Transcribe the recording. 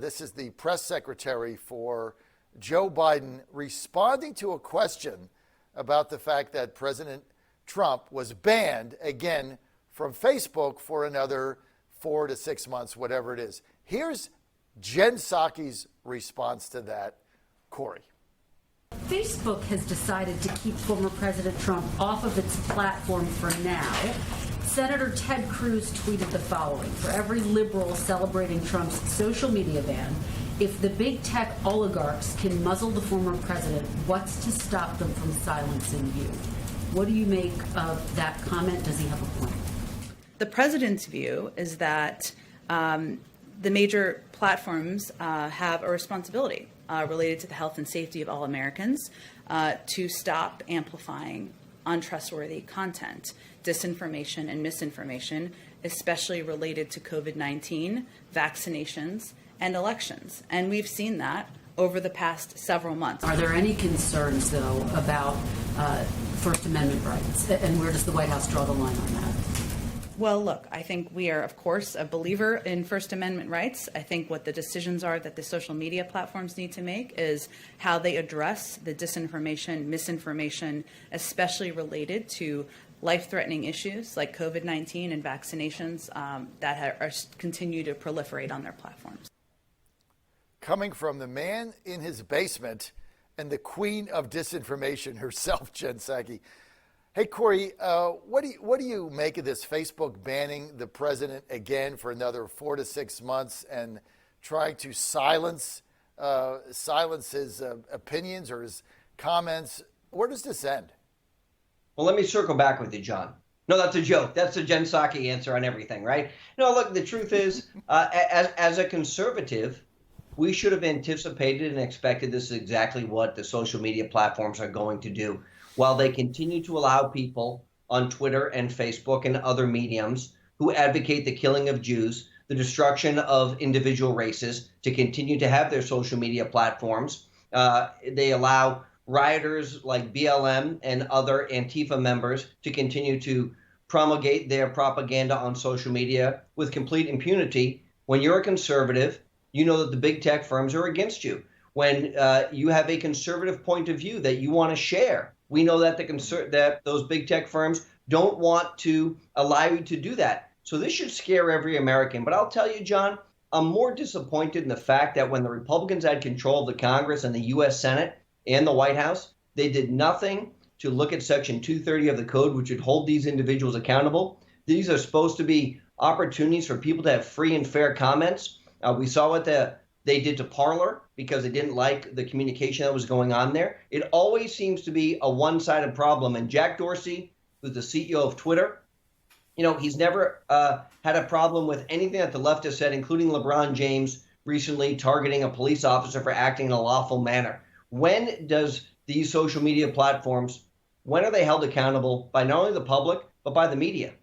This is the press secretary for Joe Biden responding to a question about the fact that President Trump was banned again from Facebook for another 4 to 6 months, whatever it is. Here's Jen Psaki's response to that. Corey. Facebook has decided to keep former President Trump off of its platform for now. Senator Ted Cruz tweeted the following: for every liberal celebrating Trump's social media ban, if the big tech oligarchs can muzzle the former president, what's to stop them from silencing you? What do you make of that comment? Does he have a point? The president's view is that the major platforms have a responsibility related to the health and safety of all Americans to stop amplifying untrustworthy content, disinformation and misinformation, especially related to COVID-19, vaccinations, and elections. And we've seen that over the past several months. Are there any concerns, though, about First Amendment rights? And where does the White House draw the line on that? Well, look, I think we are, of course, a believer in First Amendment rights. I think what the decisions are that the social media platforms need to make is how they address the disinformation, misinformation, especially related to life-threatening issues like COVID-19 and vaccinations that continue to proliferate on their platforms. Coming from the man in his basement and the queen of disinformation herself, Jen Psaki. Hey, Corey, what do you make of this Facebook banning the president again for another 4 to 6 months and trying to silence his opinions or his comments? Where does this end? Well, let me circle back with you, John. No, that's a joke. That's the Jen Psaki answer on everything, right? No, look, the truth is, as a conservative, we should have anticipated and expected this is exactly what the social media platforms are going to do. While they continue to allow people on Twitter and Facebook and other mediums who advocate the killing of Jews, the destruction of individual races, to continue to have their social media platforms, they allow rioters like BLM and other Antifa members to continue to promulgate their propaganda on social media with complete impunity. When you're a conservative, you know that the big tech firms are against you. When you have a conservative point of view that you want to share, we know that that those big tech firms don't want to allow you to do that. So this should scare every American. But I'll tell you, John, I'm more disappointed in the fact that when the Republicans had control of the Congress and the U.S. Senate and the White House, they did nothing to look at Section 230 of the code, which would hold these individuals accountable. These are supposed to be opportunities for people to have free and fair comments. We saw what they did to Parler because they didn't like the communication that was going on there. It always seems to be a one-sided problem. And Jack Dorsey, who's the CEO of Twitter, he's never had a problem with anything that the left has said, including LeBron James recently targeting a police officer for acting in a lawful manner. When does these social media platforms, when are they held accountable by not only the public, but by the media?